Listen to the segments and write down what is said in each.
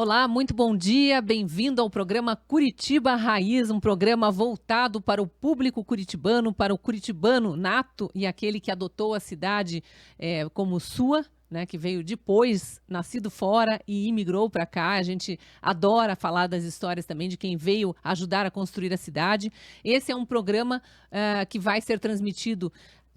Olá, muito bom dia, bem-vindo ao programa Curitiba Raiz, um programa voltado para o público curitibano, para o curitibano nato e aquele que adotou a cidade como sua, né, que veio depois, nascido fora e imigrou para cá. A gente adora falar das histórias também de quem veio ajudar a construir a cidade. Esse é um programa que vai ser transmitido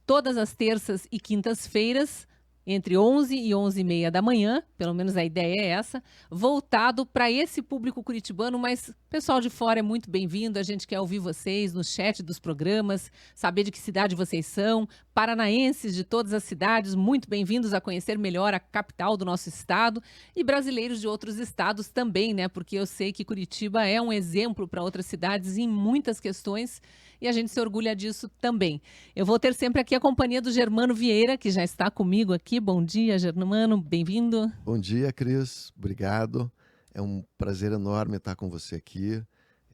todas as terças e quintas-feiras, entre 11 e 11h30 da manhã, pelo menos a ideia é essa, voltado para esse público curitibano, mas o pessoal de fora é muito bem-vindo, a gente quer ouvir vocês no chat dos programas, saber de que cidade vocês são, paranaenses de todas as cidades, muito bem-vindos a conhecer melhor a capital do nosso estado e brasileiros de outros estados também, né? Porque eu sei que Curitiba é um exemplo para outras cidades em muitas questões e a gente se orgulha disso também. Eu vou ter sempre aqui a companhia do Germano Vieira, que já está comigo aqui. Bom dia, Germano, bem-vindo. Bom dia, Cris. Obrigado. É um prazer enorme estar com você aqui.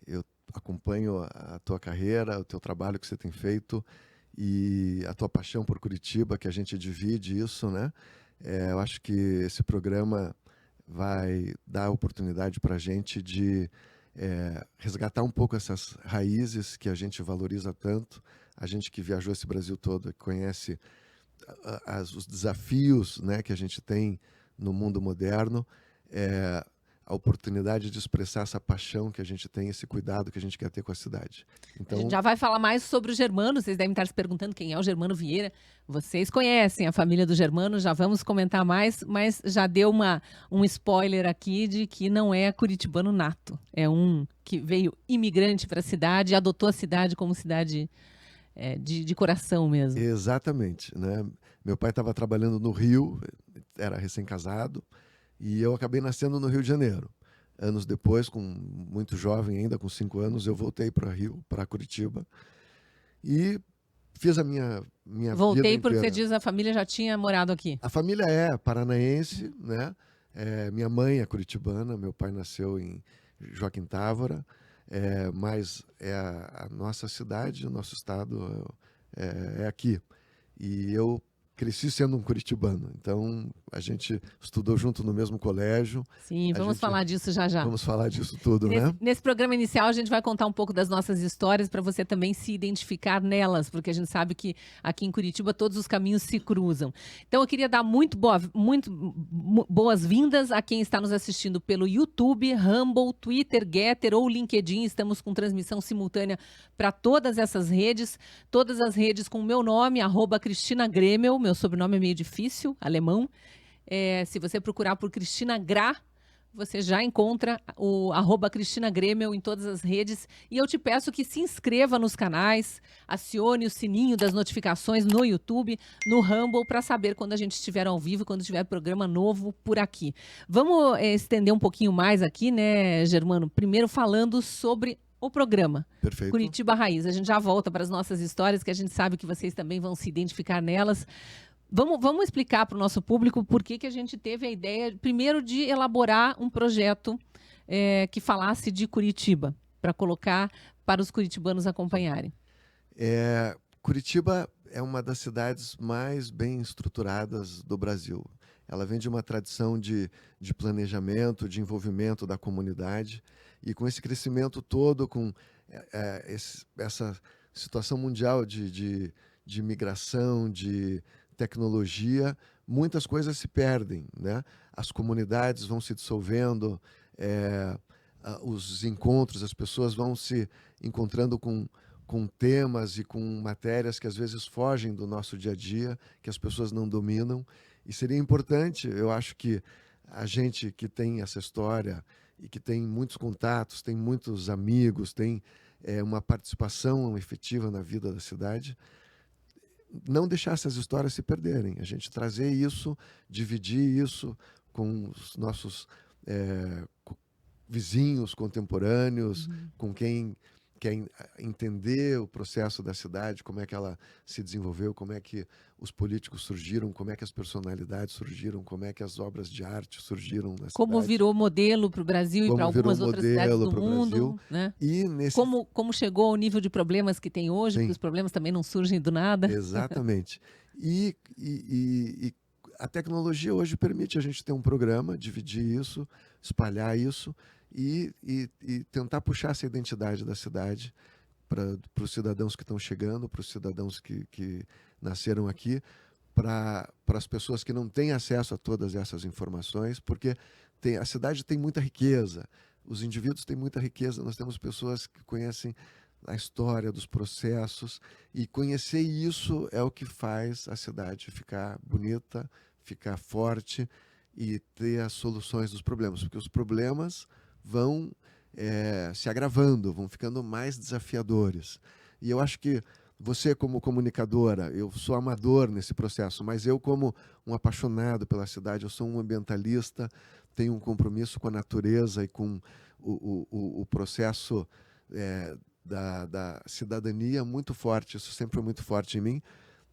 Eu acompanho a tua carreira, o teu trabalho que você tem feito e a tua paixão por Curitiba, que a gente divide isso, né? Eu acho que esse programa vai dar a oportunidade para a gente de resgatar um pouco essas raízes que a gente valoriza tanto. A gente que viajou esse Brasil todo, que conhece os desafios, né, que a gente tem no mundo moderno, a oportunidade de expressar essa paixão que a gente tem, esse cuidado que a gente quer ter com a cidade. A gente Então, já vai falar mais sobre o Germano, vocês devem estar se perguntando quem é o Germano Vieira. Vocês conhecem a família do Germano, já vamos comentar mais, mas já deu um spoiler aqui de que não é curitibano nato. É um que veio imigrante para a cidade e adotou a cidade como cidade de coração mesmo. exatamente, né? Meu pai estava trabalhando no Rio, era recém-casado, e eu acabei nascendo no Rio de Janeiro. Anos depois, muito jovem ainda, com 5 anos, eu voltei para Rio, para Curitiba, e fiz a minha vida Voltei porque você inteira. diz a família já tinha morado aqui. A família é paranaense, né? Minha mãe é curitibana, meu pai nasceu em Joaquim Távora, mas a nossa cidade, o nosso estado é aqui. E eu cresci sendo um curitibano, então a gente estudou junto no mesmo colégio. Sim, vamos falar disso já já. Vamos falar disso tudo, né? Nesse programa inicial, a gente vai contar um pouco das nossas histórias para você também se identificar nelas, porque a gente sabe que aqui em Curitiba todos os caminhos se cruzam. Então, eu queria dar muito boas-vindas a quem está nos assistindo pelo YouTube, Rumble, Twitter, Getter ou LinkedIn. Estamos com transmissão simultânea para todas essas redes com o meu nome, @Cristina Gremel. Meu sobrenome é meio difícil, alemão. Se você procurar por Cristina Gra, você já encontra o @Cristina Gremel em todas as redes. E eu te peço que se inscreva nos canais, acione o sininho das notificações no YouTube, no Rumble, para saber quando a gente estiver ao vivo, quando tiver programa novo por aqui. Vamos estender um pouquinho mais aqui, né, Germano? Primeiro falando sobre o programa. Perfeito. Curitiba Raiz. A gente já volta para as nossas histórias, que a gente sabe que vocês também vão se identificar nelas. Vamos explicar para o nosso público por que a gente teve a ideia, primeiro, de elaborar um projeto que falasse de Curitiba, para colocar para os curitibanos acompanharem. Curitiba é uma das cidades mais bem estruturadas do Brasil. Ela vem de uma tradição de planejamento, de envolvimento da comunidade, e com esse crescimento todo, com essa situação mundial de migração, de tecnologia, muitas coisas se perdem, né? As comunidades vão se dissolvendo, os encontros, as pessoas vão se encontrando com temas e com matérias que às vezes fogem do nosso dia a dia, que as pessoas não dominam. E seria importante, eu acho que a gente que tem essa história e que tem muitos contatos, tem muitos amigos, tem uma participação efetiva na vida da cidade, não deixar essas histórias se perderem. A gente trazer isso, dividir isso com os nossos vizinhos contemporâneos, com quem quer entender o processo da cidade, como é que ela se desenvolveu, como é que os políticos surgiram, como é que as personalidades surgiram, como é que as obras de arte surgiram na cidade. Como virou modelo para o Brasil e para algumas outras cidades do mundo, né? E como chegou ao nível de problemas que tem hoje, porque os problemas também não surgem do nada. Exatamente. E a tecnologia hoje permite a gente ter um programa, dividir isso, espalhar isso e tentar puxar essa identidade da cidade para os cidadãos que estão chegando, para os cidadãos que nasceram aqui, para as pessoas que não têm acesso a todas essas informações, porque a cidade tem muita riqueza, os indivíduos têm muita riqueza, nós temos pessoas que conhecem a história dos processos, e conhecer isso é o que faz a cidade ficar bonita, ficar forte e ter as soluções dos problemas, porque os problemas vão se agravando, vão ficando mais desafiadores. E eu acho que você, como comunicadora, eu sou amador nesse processo, mas eu, como um apaixonado pela cidade, eu sou um ambientalista, tenho um compromisso com a natureza e com o processo da cidadania muito forte, isso sempre foi muito forte em mim.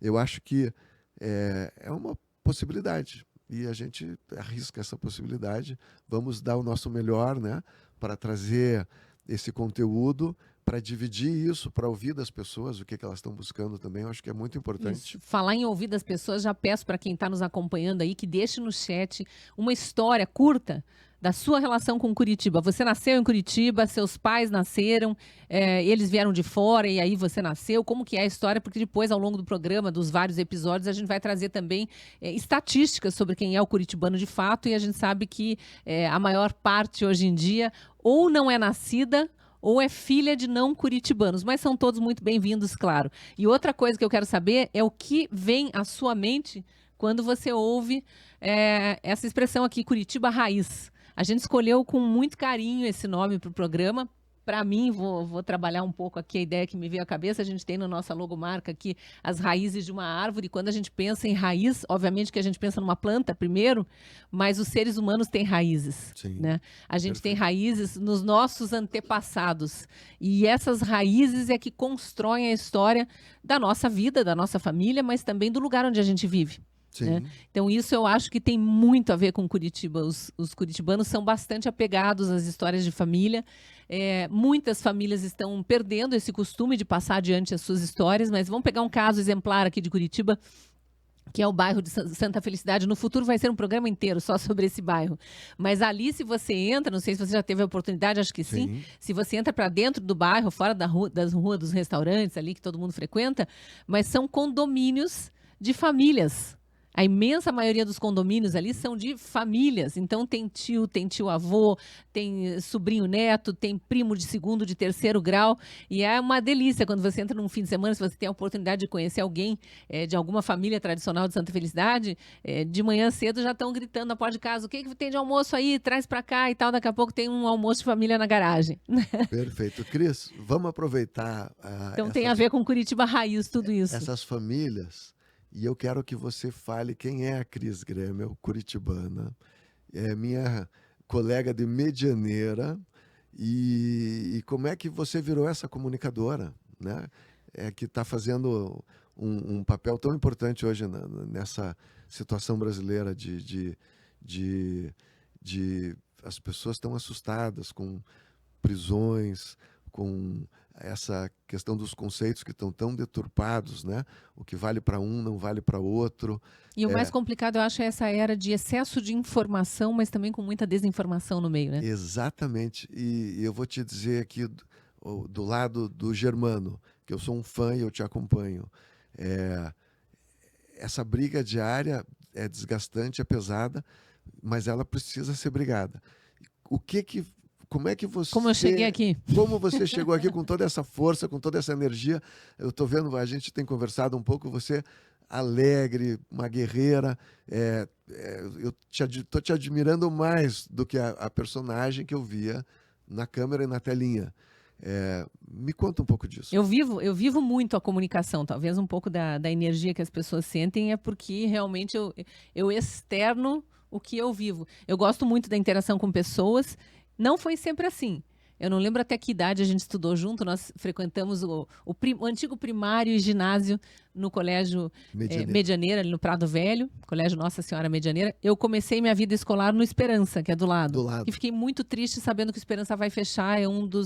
Eu acho que é uma possibilidade e a gente arrisca essa possibilidade. Vamos dar o nosso melhor, né, para trazer esse conteúdo, para dividir isso, para ouvir das pessoas o que elas estão buscando também. Eu acho que é muito importante. Isso. Falar em ouvir das pessoas, já peço para quem está nos acompanhando aí que deixe no chat uma história curta da sua relação com Curitiba. Você nasceu em Curitiba, seus pais nasceram, eles vieram de fora e aí você nasceu. Como que é a história? Porque depois, ao longo do programa, dos vários episódios, a gente vai trazer também estatísticas sobre quem é o curitibano de fato, e a gente sabe que a maior parte hoje em dia ou não é nascida ou é filha de não curitibanos, mas são todos muito bem-vindos, claro. E outra coisa que eu quero saber é o que vem à sua mente quando você ouve essa expressão aqui, Curitiba Raiz. A gente escolheu com muito carinho esse nome para o programa. Para mim, vou trabalhar um pouco aqui a ideia que me veio à cabeça. A gente tem na nossa logomarca aqui as raízes de uma árvore. Quando a gente pensa em raiz, obviamente que a gente pensa numa planta primeiro, mas os seres humanos têm raízes. Sim, né? A gente perfeito. tem raízes nos nossos antepassados. E essas raízes é que constroem a história da nossa vida, da nossa família, mas também do lugar onde a gente vive. Né? Então isso eu acho que tem muito a ver com Curitiba. Os curitibanos são bastante apegados às histórias de família. Muitas famílias estão perdendo esse costume de passar adiante as suas histórias, mas vamos pegar um caso exemplar aqui de Curitiba, que é o bairro de Santa Felicidade. No futuro vai ser um programa inteiro só sobre esse bairro. Mas ali, se você entra, não sei se você já teve a oportunidade, acho que sim. Se você entra para dentro do bairro, fora das ruas dos restaurantes ali que todo mundo frequenta, mas são condomínios de famílias. A imensa maioria dos condomínios ali são de famílias. Então tem tio avô, tem sobrinho neto, tem primo de segundo, de terceiro grau. E é uma delícia quando você entra num fim de semana, se você tem a oportunidade de conhecer alguém de alguma família tradicional de Santa Felicidade, de manhã cedo já estão gritando na porta de casa: o que tem de almoço aí? Traz para cá e tal. Daqui a pouco tem um almoço de família na garagem. Perfeito. Cris, vamos aproveitar... Então tem a ver com Curitiba Raiz, tudo isso. Essas famílias... E eu quero que você fale quem é a Cris Grêmio, curitibana, é minha colega de Medianeira, e como é que você virou essa comunicadora, né? Que está fazendo um papel tão importante hoje nessa situação brasileira de as pessoas estão assustadas com prisões, com essa questão dos conceitos que estão tão deturpados, né? O que vale para um não vale para outro. E o mais complicado, eu acho, é essa era de excesso de informação, mas também com muita desinformação no meio, né? Exatamente. E eu vou te dizer aqui, do lado do Germano, que eu sou um fã e eu te acompanho. Essa briga diária é desgastante, é pesada, mas ela precisa ser brigada. Como é que você... Como eu cheguei aqui. Como você chegou aqui com toda essa força, com toda essa energia? Eu estou vendo, a gente tem conversado um pouco, você alegre, uma guerreira. Eu estou te admirando mais do que a personagem que eu via na câmera e na telinha. Me conta um pouco disso. Eu vivo muito a comunicação. Talvez um pouco da energia que as pessoas sentem é porque realmente eu externo o que eu vivo. Eu gosto muito da interação com pessoas. Não foi sempre assim. Eu não lembro até que idade a gente estudou junto. Nós frequentamos o antigo primário e ginásio no Colégio Medianeira, ali no Prado Velho, Colégio Nossa Senhora Medianeira. Eu comecei minha vida escolar no Esperança, que é do lado. E fiquei muito triste sabendo que o Esperança vai fechar. É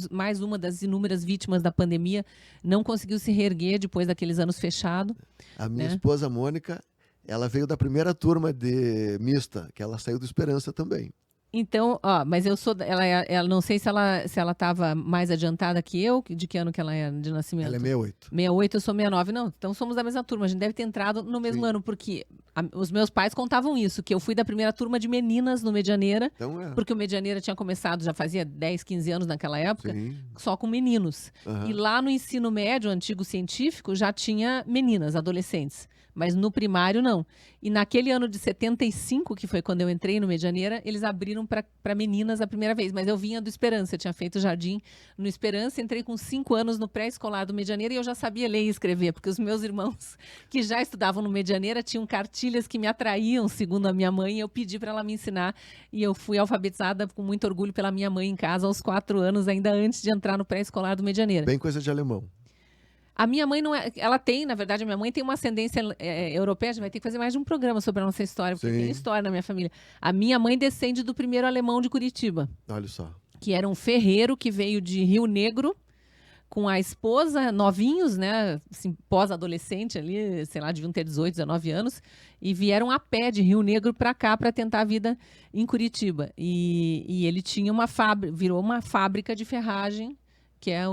mais uma das inúmeras vítimas da pandemia. Não conseguiu se reerguer depois daqueles anos fechados. A minha esposa, Mônica, Ela veio da primeira turma de mista, que ela saiu do Esperança também. Então, ó, mas eu sou, ela não sei se ela estava mais adiantada que eu, de que ano que ela é de nascimento? Ela é 68. 68, eu sou 69. Não, então somos da mesma turma. A gente deve ter entrado no mesmo Sim. ano, porque os meus pais contavam isso, que eu fui da primeira turma de meninas no Medianeira, Então porque o Medianeira tinha começado, já fazia 10, 15 anos naquela época, Sim. só com meninos. Aham. E lá no ensino médio, antigo científico, já tinha meninas, adolescentes. Mas no primário, não. E naquele ano de 75, que foi quando eu entrei no Medianeira, eles abriram para meninas a primeira vez. Mas eu vinha do Esperança, eu tinha feito jardim no Esperança, entrei com 5 anos no pré-escolar do Medianeira e eu já sabia ler e escrever, porque os meus irmãos que já estudavam no Medianeira tinham cartilhas que me atraíam, segundo a minha mãe, e eu pedi para ela me ensinar. E eu fui alfabetizada com muito orgulho pela minha mãe em casa aos 4 anos, ainda antes de entrar no pré-escolar do Medianeira. Bem coisa de alemão. A minha mãe não é. Ela tem, na verdade, a minha mãe tem uma ascendência europeia. A gente vai ter que fazer mais de um programa sobre a nossa história, porque Sim. tem história na minha família. A minha mãe descende do primeiro alemão de Curitiba, Olha só. que era um ferreiro que veio de Rio Negro com a esposa, novinhos, né? Assim, pós-adolescente ali, sei lá, deviam ter 18, 19 anos, e vieram a pé de Rio Negro para cá para tentar a vida em Curitiba. E ele tinha uma fábrica, virou uma fábrica de ferragem, que é a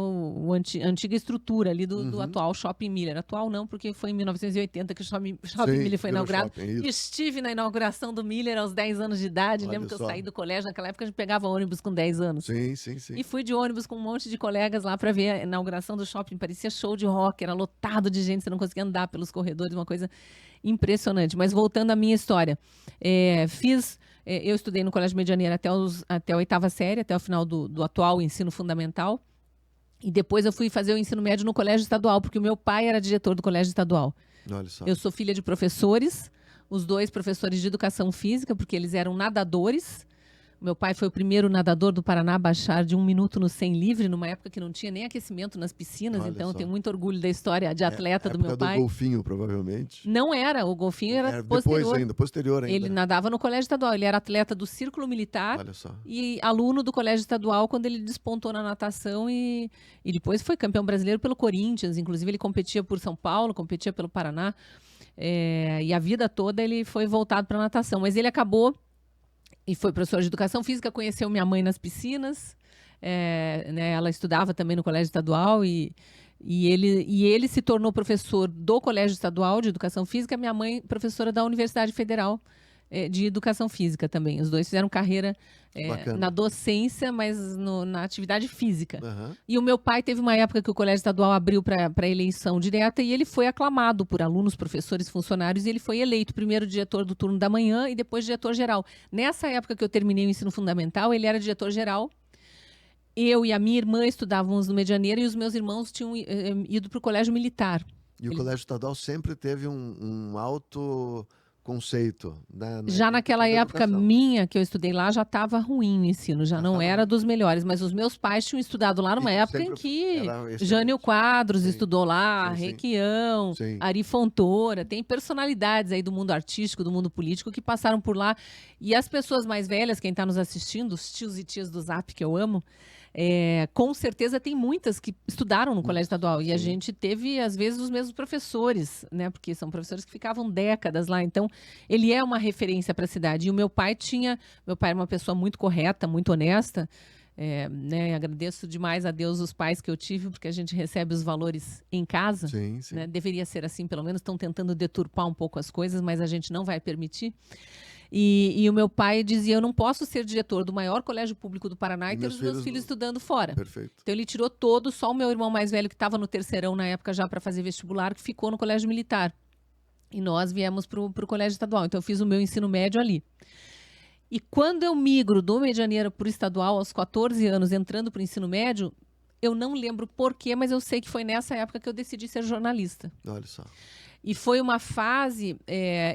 antiga estrutura ali do atual Shopping Miller. Atual não, porque foi em 1980 que o Shopping Miller foi inaugurado. Estive na inauguração do Miller aos 10 anos de idade. Olha Lembro que eu só. saí do colégio, naquela época a gente pegava ônibus com 10 anos. Sim, sim, sim. E fui de ônibus com um monte de colegas lá para ver a inauguração do shopping. Parecia show de rock, era lotado de gente, você não conseguia andar pelos corredores, uma coisa impressionante. Mas voltando à minha história, eu estudei no Colégio Medianeira até a 8ª série, até o final do atual ensino fundamental. E depois eu fui fazer o ensino médio no colégio estadual, porque o meu pai era diretor do colégio estadual. Olha só. Eu sou filha de professores, os dois professores de educação física, porque eles eram nadadores. Meu pai foi o primeiro nadador do Paraná a baixar de 1 minuto no 100 livre, numa época que não tinha nem aquecimento nas piscinas. Olha então eu só. tenho muito orgulho da história de atleta do meu pai. Do golfinho, provavelmente. Não era, o golfinho era posterior ainda. Ele nadava no colégio estadual, ele era atleta do Círculo Militar. Olha só. E aluno do colégio estadual quando ele despontou na natação e depois foi campeão brasileiro pelo Corinthians. Inclusive ele competia por São Paulo, competia pelo Paraná. E a vida toda ele foi voltado para a natação. Mas ele acabou e foi professor de educação física, conheceu minha mãe nas piscinas. Né, ela estudava também no colégio estadual e ele se tornou professor do colégio estadual de educação física, minha mãe professora da Universidade Federal de educação física também. Os dois fizeram carreira na docência, mas na atividade física. Uhum. E o meu pai teve uma época que o colégio estadual abriu para eleição direta e ele foi aclamado por alunos, professores, funcionários, e ele foi eleito primeiro diretor do turno da manhã e depois diretor-geral. Nessa época que eu terminei o ensino fundamental, ele era diretor-geral. Eu e a minha irmã estudávamos no Medianeira e os meus irmãos tinham ido para o colégio militar. E o colégio estadual sempre teve um alto conceito. Já naquela época minha, que eu estudei lá, já estava ruim o ensino, já não era dos melhores. Mas os meus pais tinham estudado lá numa época em que Jânio Quadros estudou lá, Requião, Ari Fontoura. Tem personalidades aí do mundo artístico, do mundo político, que passaram por lá. E as pessoas mais velhas, quem está nos assistindo, os tios e tias do Zap, que eu amo, com certeza tem muitas que estudaram no colégio estadual. E a gente teve, às vezes, os mesmos professores, né? Porque são professores que ficavam décadas lá. Então, ele é uma referência para a cidade. E o meu pai era uma pessoa muito correta, muito honesta. Né? Agradeço demais a Deus os pais que eu tive, porque a gente recebe os valores em casa. Sim, sim. Né? Deveria ser assim, pelo menos estão tentando deturpar um pouco as coisas, mas a gente não vai permitir. E o meu pai dizia, eu não posso ser diretor do maior colégio público do Paraná e ter os meus filhos estudando fora. Perfeito. Então ele tirou todos, só o meu irmão mais velho, que estava no terceirão na época já para fazer vestibular, que ficou no colégio militar. E nós viemos para o colégio estadual. Então eu fiz o meu ensino médio ali. E quando eu migro do Medianeira para o estadual, aos 14 anos, entrando para o ensino médio, eu não lembro porquê, mas eu sei que foi nessa época que eu decidi ser jornalista. Olha só. E foi uma fase,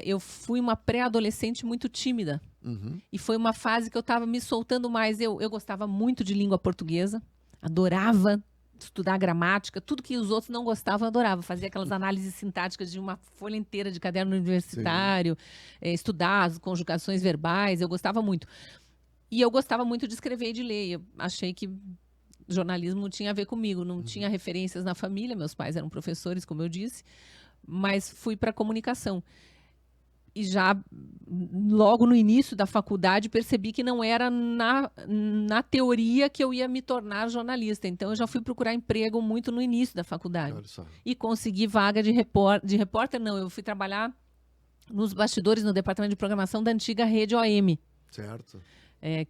eu fui uma pré-adolescente muito tímida. Uhum. E foi uma fase que eu estava me soltando mais. Eu gostava muito de língua portuguesa, adorava estudar gramática, tudo que os outros não gostavam, eu adorava. Fazia aquelas análises sintáticas de uma folha inteira de caderno universitário, estudar as conjugações verbais, eu gostava muito. E eu gostava muito de escrever e de ler. Eu achei que jornalismo tinha a ver comigo, não tinha referências na família, meus pais eram professores, como eu disse, mas fui para a comunicação. E já logo no início da faculdade percebi que não era na teoria que eu ia me tornar jornalista. Então eu já fui procurar emprego muito no início da faculdade. Olha só. E consegui vaga de repórter, não, eu fui trabalhar nos bastidores no departamento de programação da antiga rede OM. Certo.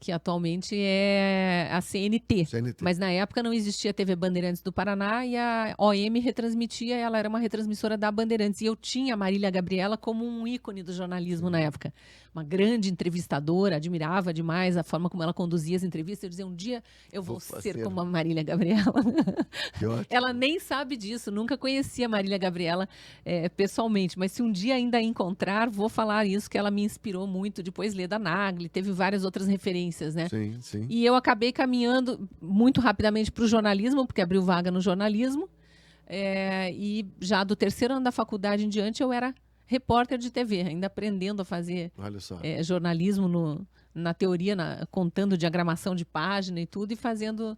Que atualmente é a CNT. CNT. Mas na época não existia a TV Bandeirantes do Paraná e a OM retransmitia, ela era uma retransmissora da Bandeirantes. E eu tinha a Marília Gabriela como um ícone do jornalismo na época. Uma grande entrevistadora, admirava demais a forma como ela conduzia as entrevistas. Eu dizia, um dia eu vou ser como a Marília Gabriela. Que ótimo. Ela nem sabe disso, nunca conhecia a Marília Gabriela pessoalmente, mas se um dia ainda encontrar, vou falar isso, que ela me inspirou muito. Depois Leda Nagli, teve várias outras referências, né? Sim, sim. E eu acabei caminhando muito rapidamente para o jornalismo, porque abriu vaga no jornalismo, e já do terceiro ano da faculdade em diante eu era repórter de TV, ainda aprendendo a fazer jornalismo na teoria, contando diagramação de página e tudo, e fazendo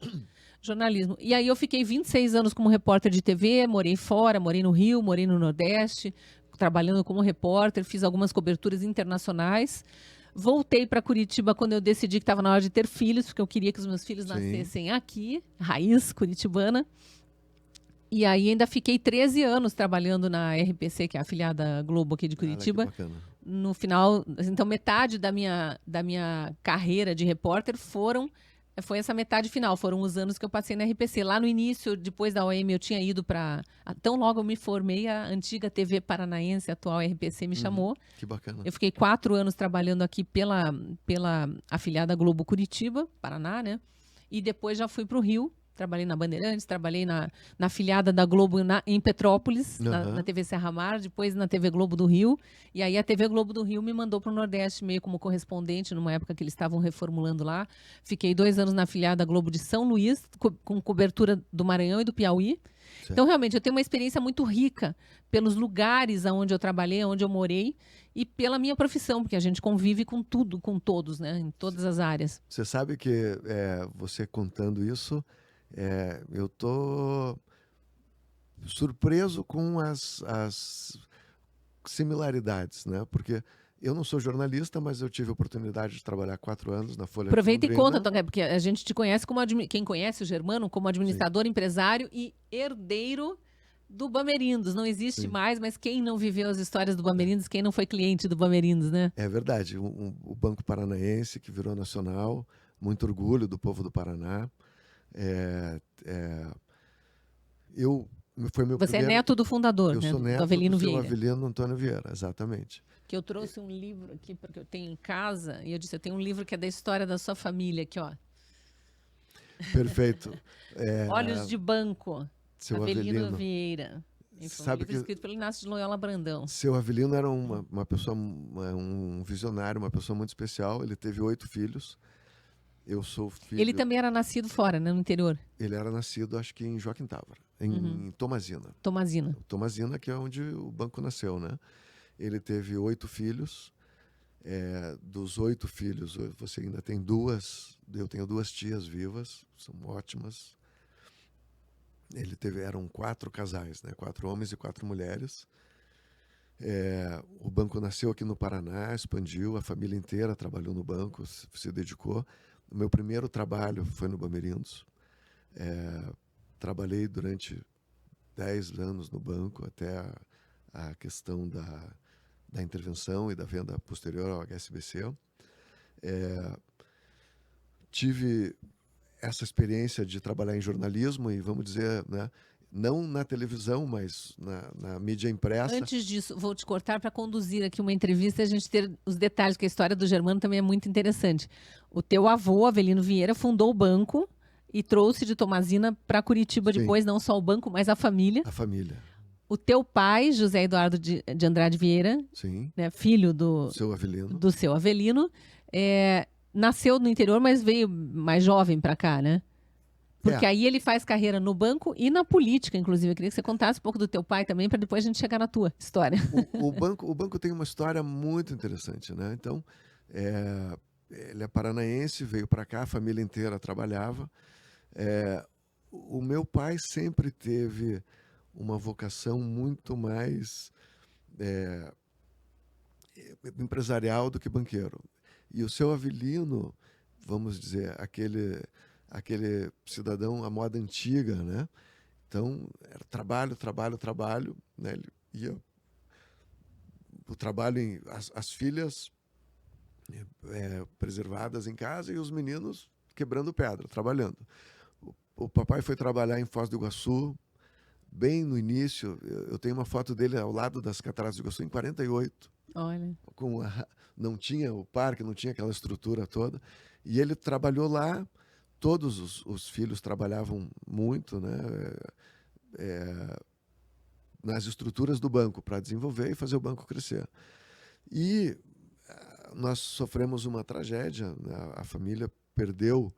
jornalismo. E aí eu fiquei 26 anos como repórter de TV, morei fora, morei no Rio, morei no Nordeste, trabalhando como repórter, fiz algumas coberturas internacionais. Voltei para Curitiba quando eu decidi que estava na hora de ter filhos, porque eu queria que os meus filhos nascessem aqui, raiz curitibana. E aí ainda fiquei 13 anos trabalhando na RPC, que é a afiliada Globo aqui de Curitiba. Que bacana. No final, então metade da minha carreira de repórter foi essa metade final, foram os anos que eu passei na RPC. Lá no início, depois da OM, eu tinha ido para... Tão logo eu me formei, a antiga TV Paranaense, a atual RPC, me chamou. Que bacana. Eu fiquei 4 anos trabalhando aqui pela afiliada Globo Curitiba, Paraná, né? E depois já fui para o Rio. Trabalhei na Bandeirantes, trabalhei na afiliada da Globo em Petrópolis, na TV Serra Mar, depois na TV Globo do Rio. E aí a TV Globo do Rio me mandou para o Nordeste meio como correspondente, numa época que eles estavam reformulando lá. Fiquei 2 anos na afiliada Globo de São Luís, com cobertura do Maranhão e do Piauí. Certo. Então, realmente, eu tenho uma experiência muito rica pelos lugares onde eu trabalhei, onde eu morei, e pela minha profissão, porque a gente convive com tudo, com todos, né? Em todas as áreas. Você sabe que você contando isso... eu estou surpreso com as similaridades, né? Porque eu não sou jornalista, mas eu tive a oportunidade de trabalhar 4 anos na Folha de Londrina. Aproveita e conta, porque a gente te conhece como quem conhece o Germano como administrador, empresário e herdeiro do Bamerindos. Não existe mais, mas quem não viveu as histórias do Bamerindos, quem não foi cliente do Bamerindos, né? É verdade. O Banco Paranaense, que virou nacional, muito orgulho do povo do Paraná. Você primeiro... é neto do fundador, eu né? Sou neto do Avelino do seu Vieira. Avelino Antônio Vieira, exatamente. Que eu trouxe um livro aqui, porque eu tenho em casa, e eu disse, eu tenho um livro que é da história da sua família, aqui, ó. Perfeito. Olhos de Banco, seu Avelino Vieira. Sabe que escrito pelo Inácio de Loyola Brandão. Seu Avelino era uma pessoa, um visionário, uma pessoa muito especial. Ele teve 8 filhos. Eu sou filho... Ele também era nascido fora, né, no interior? Ele era nascido, acho que em Joaquim Távora, em Tomazina. Tomazina, que é onde o banco nasceu, né? Ele teve 8 filhos. Dos 8 filhos, você ainda tem 2. Eu tenho 2 tias vivas, são ótimas. Eram 4 casais, né? 4 homens e 4 mulheres. O banco nasceu aqui no Paraná, expandiu, a família inteira trabalhou no banco, se dedicou. O meu primeiro trabalho foi no Bamerindos. Trabalhei durante 10 anos no banco, até a questão da intervenção e da venda posterior ao HSBC. Tive essa experiência de trabalhar em jornalismo e, vamos dizer, né, não na televisão, mas na mídia impressa. Antes disso, vou te cortar para conduzir aqui uma entrevista e a gente ter os detalhes, que a história do Germano também é muito interessante. O teu avô, Avelino Vieira, fundou o banco e trouxe de Tomazina para Curitiba depois, não só o banco, mas a família. A família. O teu pai, José Eduardo de Andrade Vieira, né, filho do seu Avelino, nasceu no interior, mas veio mais jovem para cá, né? Porque aí ele faz carreira no banco e na política, inclusive. Eu queria que você contasse um pouco do teu pai também, para depois a gente chegar na tua história. O banco tem uma história muito interessante, né? Então, ele é paranaense, veio para cá, a família inteira trabalhava. O meu pai sempre teve uma vocação muito mais... empresarial do que banqueiro. E o seu Avelino, vamos dizer, aquele cidadão à moda antiga, né? Então, era trabalho, trabalho, trabalho, né? Ele ia o trabalho as filhas preservadas em casa e os meninos quebrando pedra, trabalhando. O papai foi trabalhar em Foz do Iguaçu, bem no início. Eu tenho uma foto dele ao lado das Cataratas do Iguaçu em 48. Olha. Não tinha o parque, não tinha aquela estrutura toda. E ele trabalhou lá. Todos os filhos trabalhavam muito, né? Nas estruturas do banco para desenvolver e fazer o banco crescer. E nós sofremos uma tragédia, né? A família perdeu.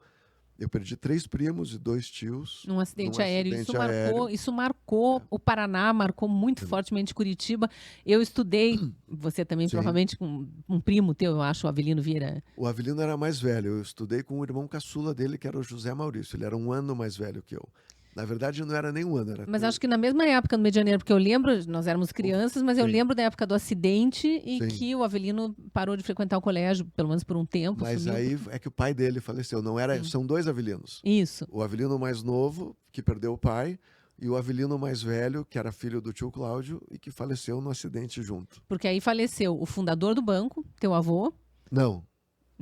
Eu perdi 3 primos e 2 tios. Num acidente aéreo. Isso marcou o Paraná, marcou muito fortemente Curitiba. Eu estudei, você também Sim. provavelmente com um primo teu, eu acho, o Avelino Vieira. O Avelino era mais velho. Eu estudei com o irmão caçula dele, que era o José Maurício. Ele era 1 ano mais velho que eu. Na verdade, não era nem 1 ano. Mas acho que na mesma época, no Medianeiro, porque eu lembro, nós éramos crianças, mas eu lembro da época do acidente e que o Avelino parou de frequentar o colégio, pelo menos por um tempo. Mas aí é que o pai dele faleceu. Não era, são 2 Avelinos. Isso. O Avelino mais novo, que perdeu o pai, e o Avelino mais velho, que era filho do tio Cláudio e que faleceu no acidente junto. Porque aí faleceu o fundador do banco, teu avô. Não.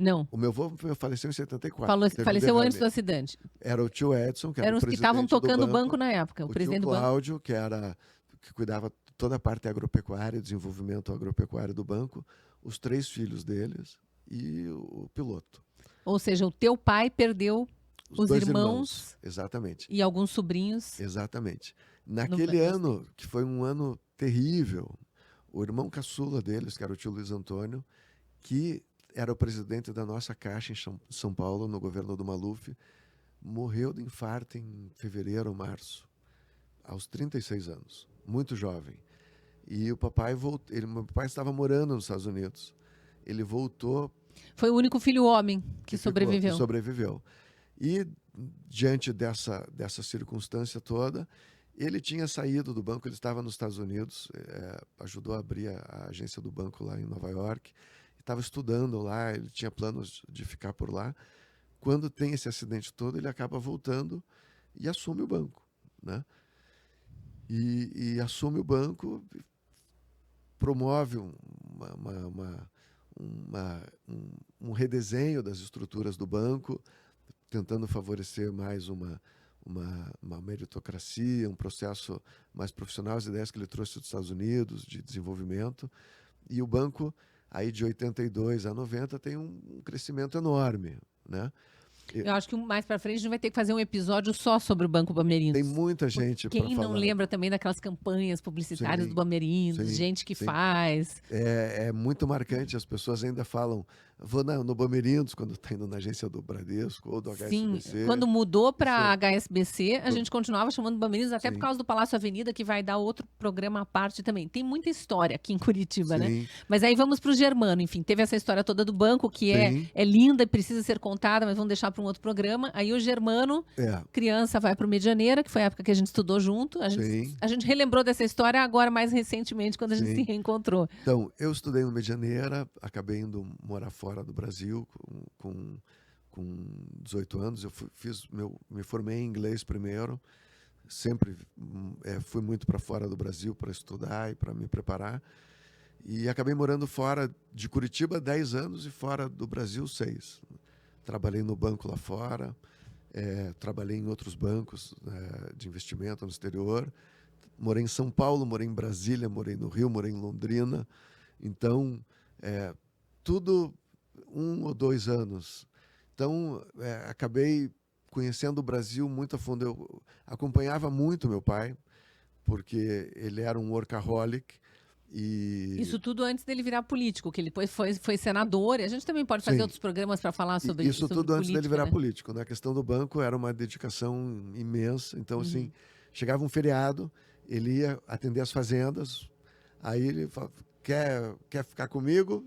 Não. O meu avô faleceu em 74. Faleceu antes do acidente. Era o tio Edson, que era o presidente do banco. Eram os que estavam tocando o banco na época. O presidente tio Cláudio, que cuidava toda a parte agropecuária, desenvolvimento agropecuário do banco, os 3 filhos deles e o piloto. Ou seja, o teu pai perdeu os 2 irmãos. Exatamente. E alguns sobrinhos. Exatamente. Naquele ano, que foi um ano terrível, o irmão caçula deles, que era o tio Luiz Antônio, que era o presidente da nossa Caixa em São Paulo, no governo do Maluf, morreu de infarto em fevereiro ou março, aos 36 anos, muito jovem. E o papai voltou, meu pai estava morando nos Estados Unidos. Ele voltou. Foi o único filho homem que sobreviveu. Que sobreviveu. E, diante dessa circunstância toda, ele tinha saído do banco, ele estava nos Estados Unidos, ajudou a abrir a agência do banco lá em Nova York, estava estudando lá, ele tinha planos de ficar por lá. Quando tem esse acidente todo, ele acaba voltando e assume o banco, né? E assume o banco, promove um redesenho das estruturas do banco, tentando favorecer mais uma meritocracia, um processo mais profissional, as ideias que ele trouxe dos Estados Unidos, de desenvolvimento. E o banco, aí de 82 a 90, tem um crescimento enorme, né? Eu acho que mais para frente a gente vai ter que fazer um episódio só sobre o Banco Bamerindos. Tem muita gente para falar. Quem não lembra também daquelas campanhas publicitárias do Bamerindos, gente que faz. É muito marcante, as pessoas ainda falam, vou no Bamerindos, quando está indo na agência do Bradesco ou do HSBC. Sim, quando mudou para HSBC, a gente continuava chamando Bamerindos, até por causa do Palácio Avenida, que vai dar outro programa à parte também. Tem muita história aqui em Curitiba, né? Mas aí vamos para o Germano, enfim, teve essa história toda do banco, que é linda e precisa ser contada, mas vamos deixar para um outro programa. Aí o Germano, criança, vai para o Medianeira, que foi a época que a gente estudou junto. A gente relembrou dessa história agora, mais recentemente, quando a gente se reencontrou. Então, eu estudei no Medianeira, acabei indo morar fora do Brasil com 18 anos. Eu me formei em inglês primeiro. Sempre fui muito para fora do Brasil para estudar e para me preparar. E acabei morando fora de Curitiba 10 anos e fora do Brasil 6. Trabalhei no banco lá fora, trabalhei em outros bancos de investimento no exterior. Morei em São Paulo, morei em Brasília, morei no Rio, morei em Londrina. Então, tudo 1 ou 2 anos. Então, acabei conhecendo o Brasil muito a fundo. Eu acompanhava muito meu pai, porque ele era um workaholic. Isso tudo antes dele virar político, que ele depois foi senador. E a gente também pode fazer outros programas para falar sobre isso. Isso tudo antes dele virar político. Na questão do banco era uma dedicação imensa. Então, assim, chegava um feriado, ele ia atender as fazendas, aí ele falava, quer ficar comigo?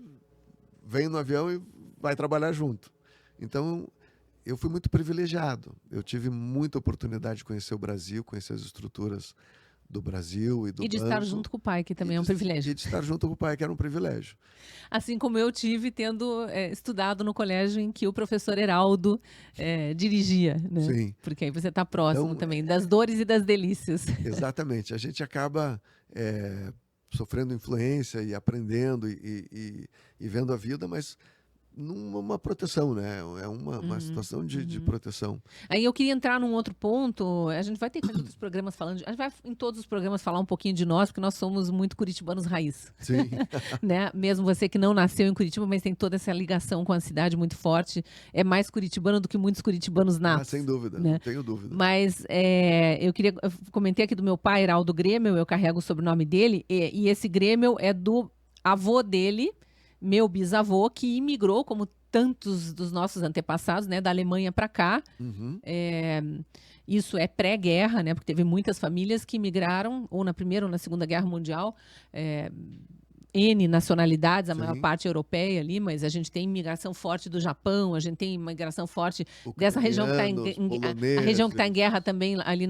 Vem no avião e vai trabalhar junto. Então, eu fui muito privilegiado. Eu tive muita oportunidade de conhecer o Brasil, conhecer as estruturas do Brasil e do E de banco. estar junto com o pai, que também é um privilégio. E de estar junto com o pai, que era um privilégio. Assim como eu tive tendo estudado no colégio em que o professor Heraldo dirigia, né? Sim. Porque aí você está próximo Então, também das dores e das delícias. exatamente. A gente acaba sofrendo influência e aprendendo e vendo a vida, mas numa proteção, né? É uma situação de proteção. Aí eu queria entrar num outro ponto. A gente vai ter que fazer outros programas falando. A gente vai em todos os programas falar um pouquinho de nós, porque nós somos muito curitibanos raiz. Sim. Né? Mesmo você que não nasceu em Curitiba, mas tem toda essa ligação com a cidade muito forte. É mais curitibano do que muitos curitibanos natos. Sem dúvida, né? Não tenho dúvida. Mas eu comentei aqui do meu pai, Heraldo Grêmio, eu carrego o sobrenome dele, e esse Grêmio é do avô dele, meu bisavô, que imigrou, como tantos dos nossos antepassados, né, da Alemanha para cá. Uhum. Isso é pré-guerra, né, porque teve muitas famílias que migraram, ou na Primeira ou na Segunda Guerra Mundial, N nacionalidades, a maior parte europeia ali, mas a gente tem imigração forte do Japão, a gente tem imigração forte dessa região que está a região que está em guerra também ali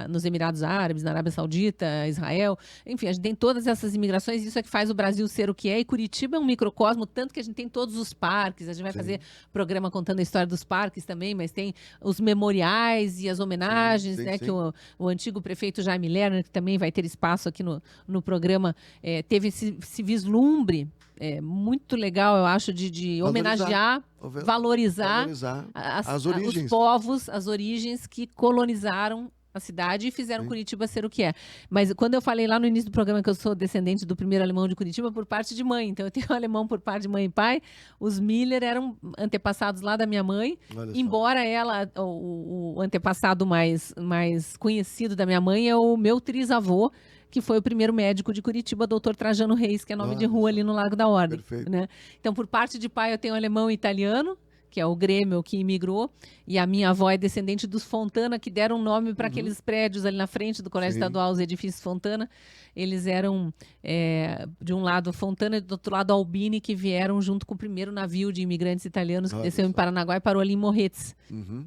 nos Emirados Árabes, na Arábia Saudita, Israel. Enfim, a gente tem todas essas imigrações, isso é que faz o Brasil ser o que é, e Curitiba é um microcosmo, tanto que a gente tem todos os parques, a gente vai fazer programa contando a história dos parques também, mas tem os memoriais e as homenagens, né, que o antigo prefeito Jaime Lerner, que também vai ter espaço aqui no programa, teve esse vislumbre muito legal, eu acho, de homenagear, valorizar os povos, as origens que colonizaram a cidade e fizeram Curitiba ser o que é. Mas quando eu falei lá no início do programa que eu sou descendente do primeiro alemão de Curitiba por parte de mãe, então eu tenho alemão por parte de mãe e pai, os Miller eram antepassados lá da minha mãe, embora ela, o antepassado mais conhecido da minha mãe é o meu trisavô, que foi o primeiro médico de Curitiba, doutor Trajano Reis, que é nome de rua ali no Lago da Ordem. Né? Então, por parte de pai, eu tenho alemão e italiano, que é o Grêmio que imigrou, e a minha avó é descendente dos Fontana, que deram nome para aqueles prédios ali na frente do Colégio Estadual, os edifícios Fontana. Eles eram, de um lado, Fontana, e do outro lado, Albini, que vieram junto com o primeiro navio de imigrantes italianos que desceu em Paranaguá e parou ali em Morretes,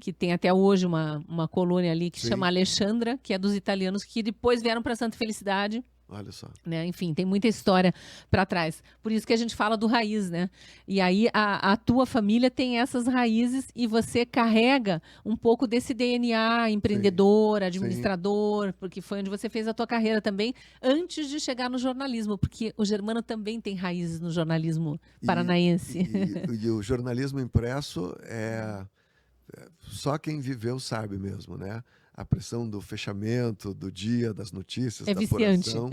que tem até hoje uma colônia ali que chama Alexandra, que é dos italianos, que depois vieram para Santa Felicidade. Olha só. Né? Enfim, tem muita história para trás. Por isso que a gente fala do raiz, né? E aí a tua família tem essas raízes e você carrega um pouco desse DNA empreendedor, administrador, porque foi onde você fez a tua carreira também, antes de chegar no jornalismo, porque o Germano também tem raízes no jornalismo paranaense. E o jornalismo impresso só quem viveu sabe mesmo, né? A pressão do fechamento, do dia, das notícias, da viciante. apuração.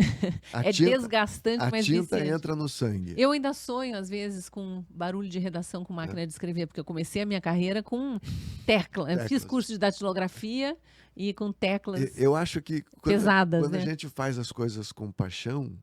Desgastante, mas viciante. A tinta entra no sangue. Eu ainda sonho, às vezes, com barulho de redação com máquina de escrever, porque eu comecei a minha carreira com teclas. Eu fiz curso de datilografia e com teclas eu acho que pesadas. Quando a gente faz as coisas com paixão,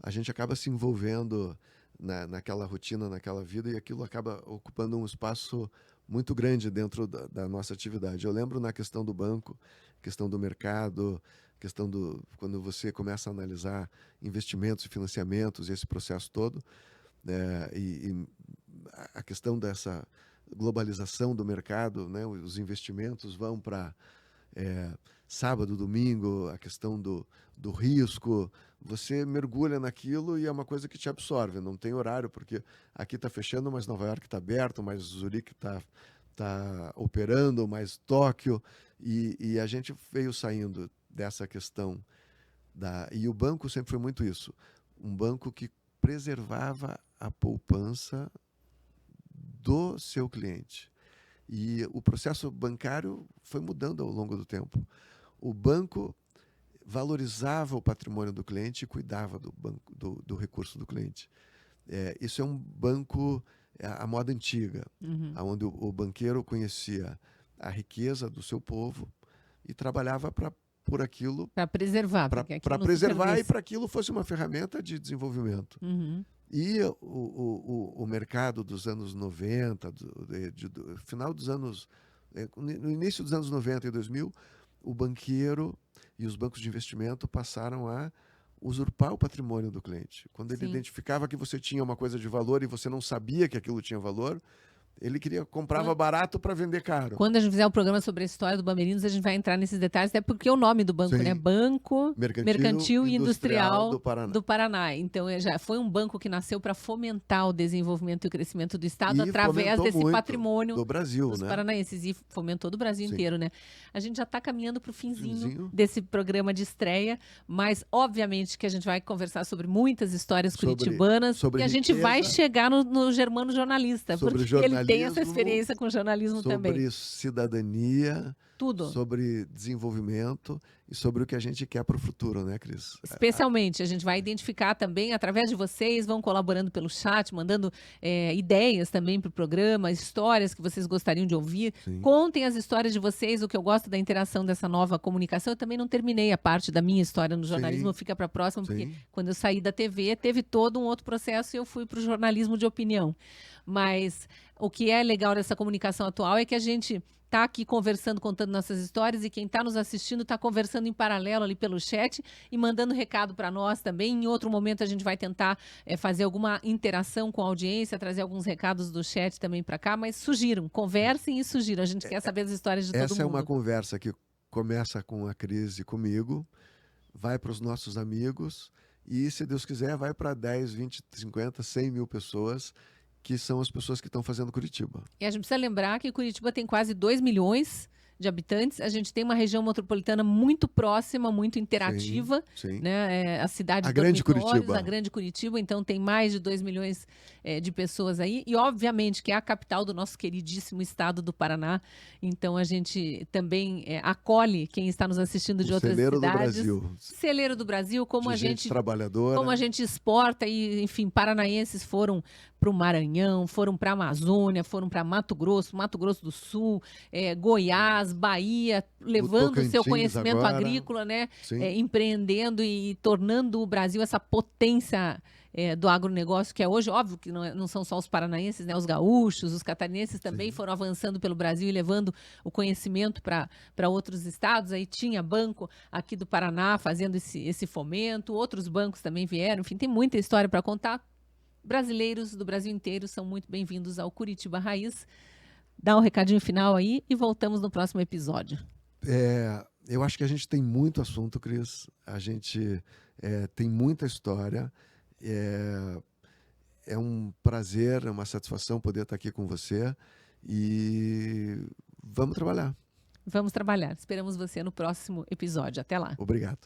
a gente acaba se envolvendo naquela rotina, naquela vida, e aquilo acaba ocupando um espaço muito grande dentro da nossa atividade. Eu lembro na questão do banco, questão do mercado, questão quando você começa a analisar investimentos e financiamentos, esse processo todo, e a questão dessa globalização do mercado, né? Os investimentos vão para sábado, domingo, a questão do risco, você mergulha naquilo e é uma coisa que te absorve, não tem horário, porque aqui está fechando, mas Nova York está aberto, mas Zurique está operando, mas Tóquio, e a gente veio saindo dessa questão, e o banco sempre foi muito isso, um banco que preservava a poupança do seu cliente. E o processo bancário foi mudando ao longo do tempo. O banco valorizava o patrimônio do cliente e cuidava do recurso do cliente. Isso é um banco à moda antiga, onde o banqueiro conhecia a riqueza do seu povo e trabalhava por aquilo. Para preservar. Para preservar e para aquilo fosse uma ferramenta de desenvolvimento. E o mercado dos anos 90, final dos anos, no início dos anos 90 e 2000, o banqueiro e os bancos de investimento passaram a usurpar o patrimônio do cliente. Quando ele identificava que você tinha uma coisa de valor e você não sabia que aquilo tinha valor, Ele comprava barato para vender caro. Quando a gente fizer o programa sobre a história do Bamerinos, a gente vai entrar nesses detalhes, até porque o nome do banco, Sim. né? Banco Mercantil e Industrial do Paraná. Então, já foi um banco que nasceu para fomentar o desenvolvimento e o crescimento do Estado E através fomentou desse muito patrimônio do Brasil, dos né? paranaenses. E fomentou do Brasil Sim. inteiro, né? A gente já está caminhando para o finzinho desse programa de estreia, mas, obviamente, que a gente vai conversar sobre muitas histórias curitibanas sobre e a gente riqueza, vai chegar no Germano jornalista, sobre porque ele tem essa experiência com jornalismo também. Sobre cidadania, tudo. Sobre desenvolvimento e sobre o que a gente quer para o futuro, né, Cris? Especialmente, a gente vai identificar também, através de vocês, vão colaborando pelo chat, mandando ideias também para o programa, histórias que vocês gostariam de ouvir. Sim. Contem as histórias de vocês, o que eu gosto da interação dessa nova comunicação. Eu também não terminei a parte da minha história no jornalismo, fica para a próxima, porque quando eu saí da TV, teve todo um outro processo e eu fui para o jornalismo de opinião. Mas o que é legal dessa comunicação atual é que a gente está aqui conversando, contando nossas histórias, e quem está nos assistindo está conversando em paralelo ali pelo chat e mandando recado para nós também. Em outro momento a gente vai tentar fazer alguma interação com a audiência, trazer alguns recados do chat também para cá, mas sugiram, conversem e sugiram. A gente quer saber as histórias de todo mundo. Essa é uma conversa que começa com a Cris e comigo, vai para os nossos amigos e, se Deus quiser, vai para 10, 20, 50, 100 mil pessoas, que são as pessoas que estão fazendo Curitiba. E a gente precisa lembrar que Curitiba tem quase 2 milhões de habitantes. A gente tem uma região metropolitana muito próxima, muito interativa. Sim. Né? A cidade de Grande Curitiba. A Grande Curitiba, então tem mais de 2 milhões de pessoas aí. E, obviamente, que é a capital do nosso queridíssimo estado do Paraná. Então, a gente também acolhe quem está nos assistindo de outras cidades. Celeiro do Brasil. Celeiro do Brasil, como de a gente trabalhadora. Como a gente exporta e, enfim, paranaenses foram para o Maranhão, foram para a Amazônia, foram para Mato Grosso do Sul, Goiás, Bahia, levando o seu conhecimento agrícola, né? Empreendendo e tornando o Brasil essa potência do agronegócio que é hoje. Óbvio que não são só os paranaenses, né? Os gaúchos, os catarinenses também foram avançando pelo Brasil e levando o conhecimento para outros estados. Aí tinha banco aqui do Paraná fazendo esse fomento, outros bancos também vieram. Enfim, tem muita história para contar. Brasileiros do Brasil inteiro são muito bem-vindos ao Curitiba Raiz. Dá um recadinho final aí e voltamos no próximo episódio. Eu acho que a gente tem muito assunto, Cris. A gente tem muita história. É um prazer, é uma satisfação poder estar aqui com você. E vamos trabalhar. Vamos trabalhar. Esperamos você no próximo episódio. Até lá. Obrigado.